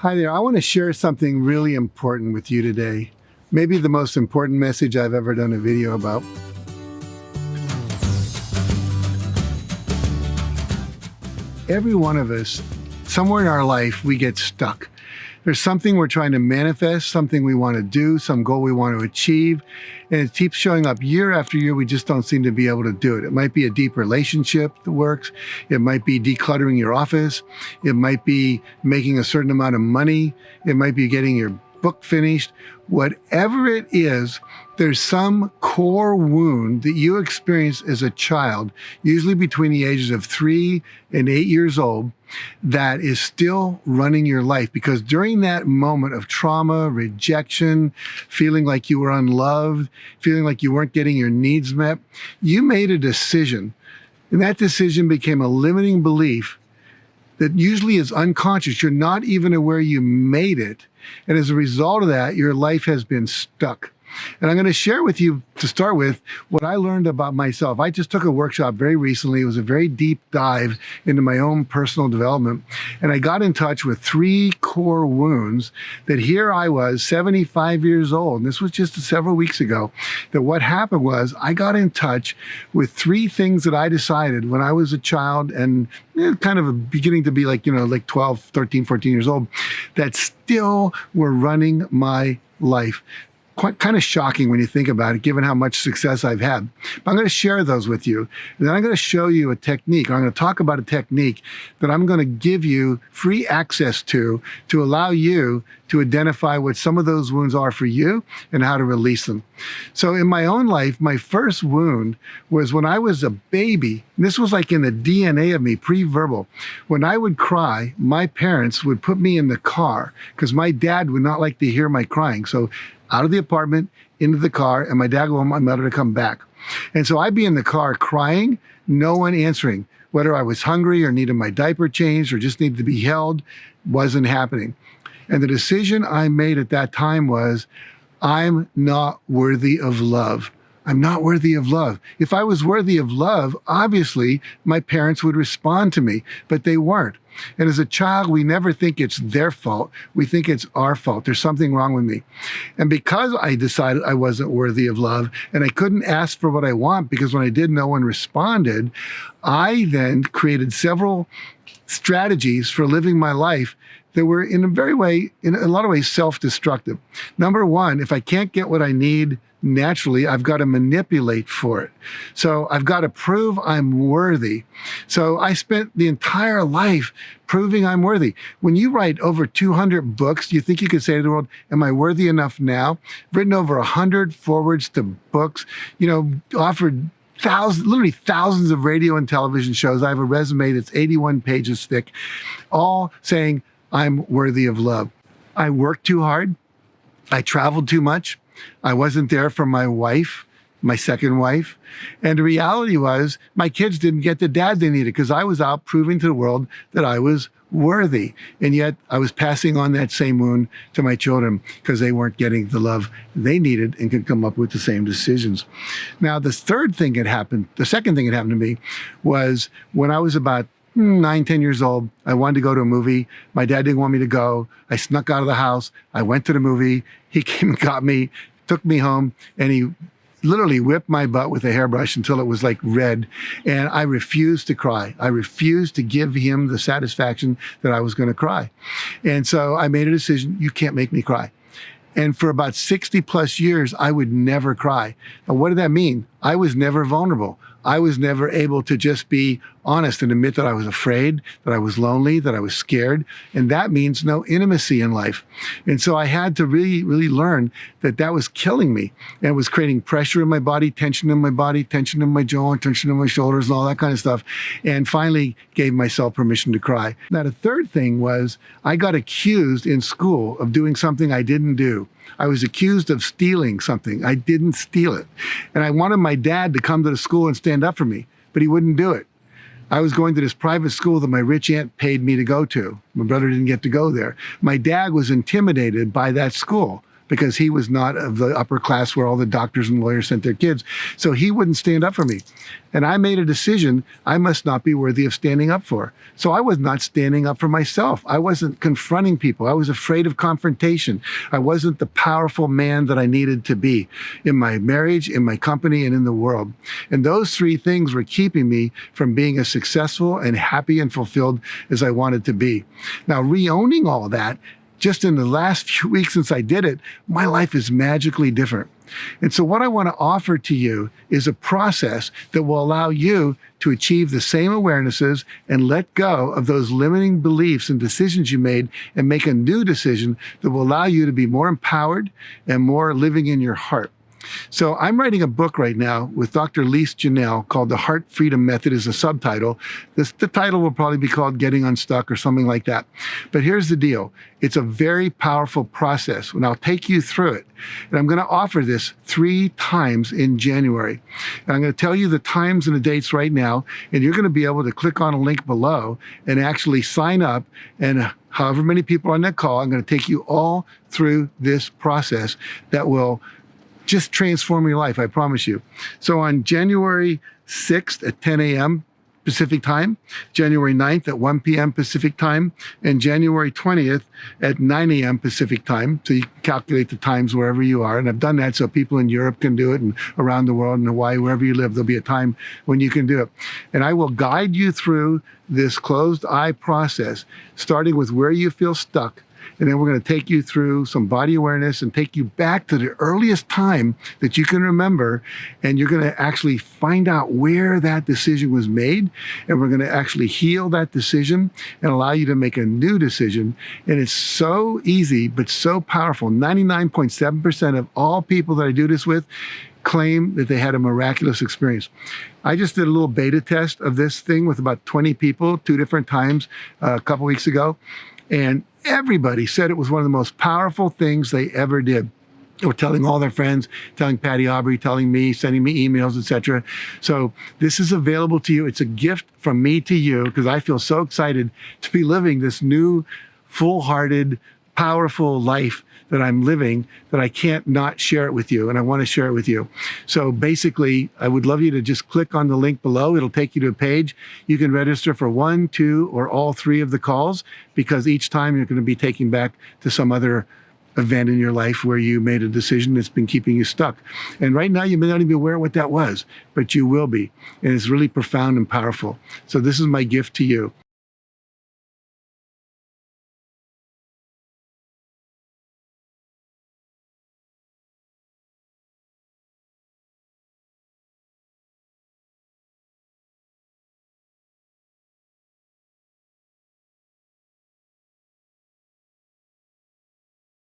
Hi there. I want to share something really important with you today. Maybe the most important message I've ever done a video about. Every one of us, somewhere in our life, we get stuck. There's something we're trying to manifest, something we want to do, some goal we want to achieve, and it keeps showing up year after year. We just don't seem to be able to do it. It might be a deep relationship that works. It might be decluttering your office. It might be making a certain amount of money. It might be getting your book finished. Whatever it is, there's some core wound that you experienced as a child, usually between the ages of 3 and 8 years old, that is still running your life. Because during that moment of trauma, rejection, feeling like you were unloved, feeling like you weren't getting your needs met, you made a decision. And that decision became a limiting belief that usually is unconscious. You're not even aware you made it. And as a result of that, your life has been stuck. And I'm going to share with you, to start with, what I learned about myself. I just took a workshop very recently. It was a very deep dive into my own personal development. And I got in touch with 3 core wounds that here I was, 75 years old. And this was just several weeks ago. That what happened was I got in touch with 3 things that I decided when I was a child and kind of beginning to be like 12, 13, 14 years old, that still were running my life. Kind of shocking when you think about it, given how much success I've had. But I'm going to share those with you. And then I'm going to show you a technique. I'm going to talk about a technique that I'm going to give you free access to allow you to identify what some of those wounds are for you and how to release them. So in my own life, my first wound was when I was a baby. And this was like in the DNA of me, pre-verbal. When I would cry, my parents would put me in the car because my dad would not like to hear my crying. So out of the apartment, into the car, and my dad would want my mother to come back. And so I'd be in the car crying, no one answering. Whether I was hungry or needed my diaper changed or just needed to be held, wasn't happening. And the decision I made at that time was, I'm not worthy of love. I'm not worthy of love. If I was worthy of love, obviously my parents would respond to me, but they weren't. And as a child, we never think it's their fault. We think it's our fault. There's something wrong with me. And because I decided I wasn't worthy of love and I couldn't ask for what I want because when I did, no one responded, I then created several strategies for living my life that were in a lot of ways self-destructive. Number one, if I can't get what I need naturally, I've got to manipulate for it. So I've got to prove I'm worthy. So I spent the entire life proving I'm worthy. When you write over 200 books, do you think you could say to the world, am I worthy enough now? I've written over 100 forwards to books, offered literally thousands of radio and television shows. I have a resume that's 81 pages thick, all saying I'm worthy of love. I worked too hard. I traveled too much. I wasn't there for my wife, my second wife. And the reality was my kids didn't get the dad they needed because I was out proving to the world that I was worthy. And yet I was passing on that same wound to my children because they weren't getting the love they needed and could come up with the same decisions. Now, the second thing that happened to me was when I was about 9, 10 years old, I wanted to go to a movie. My dad didn't want me to go. I snuck out of the house. I went to the movie. He came and got me, took me home, and he literally whipped my butt with a hairbrush until it was like red. And I refused to cry. I refused to give him the satisfaction that I was going to cry. And so I made a decision, you can't make me cry. And for about 60 plus years, I would never cry. Now, what did that mean? I was never vulnerable. I was never able to just be honest and admit that I was afraid, that I was lonely, that I was scared. And that means no intimacy in life. And so I had to really, really learn that that was killing me. And it was creating pressure in my body, tension in my jaw, tension in my shoulders, and all that kind of stuff. And finally gave myself permission to cry. Now, the third thing was I got accused in school of doing something I didn't do. I was accused of stealing something. I didn't steal it. And I wanted my dad to come to the school and stand up for me, but he wouldn't do it. I was going to this private school that my rich aunt paid me to go to. My brother didn't get to go there. My dad was intimidated by that school. because he was not of the upper class where all the doctors and lawyers sent their kids. So he wouldn't stand up for me. And I made a decision I must not be worthy of standing up for. So I was not standing up for myself. I wasn't confronting people. I was afraid of confrontation. I wasn't the powerful man that I needed to be in my marriage, in my company, and in the world. And those three things were keeping me from being as successful and happy and fulfilled as I wanted to be. Now, re-owning all that, just in the last few weeks since I did it, my life is magically different. And so what I want to offer to you is a process that will allow you to achieve the same awarenesses and let go of those limiting beliefs and decisions you made and make a new decision that will allow you to be more empowered and more living in your heart. So I'm writing a book right now with Dr. Lise Janelle called The Heart Freedom Method is a subtitle. The title will probably be called Getting Unstuck or something like that. But here's the deal. It's a very powerful process, and I'll take you through it. And I'm going to offer this 3 times in January. And I'm going to tell you the times and the dates right now, and you're going to be able to click on a link below and actually sign up. And however many people are on that call, I'm going to take you all through this process that will just transform your life, I promise you. So on January 6th at 10 a.m. Pacific time, January 9th at 1 p.m. Pacific time, and January 20th at 9 a.m. Pacific time. So you can calculate the times wherever you are. And I've done that so people in Europe can do it, and around the world, in Hawaii, wherever you live, there'll be a time when you can do it. And I will guide you through this closed eye process, starting with where you feel stuck. And then we're going to take you through some body awareness and take you back to the earliest time that you can remember. And you're going to actually find out where that decision was made. And we're going to actually heal that decision and allow you to make a new decision. And it's so easy, but so powerful. 99.7% of all people that I do this with claim that they had a miraculous experience. I just did a little beta test of this thing with about 20 people, 2 different times a couple weeks ago. And everybody said it was one of the most powerful things they ever did. They were telling all their friends, telling Patty Aubrey, telling me, sending me emails, etc. So this is available to you. It's a gift from me to you because I feel so excited to be living this new, full-hearted, powerful life that I'm living that I can't not share it with you, and I want to share it with you. So basically, I would love you to just click on the link below. It'll take you to a page. You can register for 1, 2, or all 3 of the calls, because each time you're going to be taken back to some other event in your life where you made a decision that's been keeping you stuck. And right now, you may not even be aware of what that was, but you will be. And it's really profound and powerful. So this is my gift to you.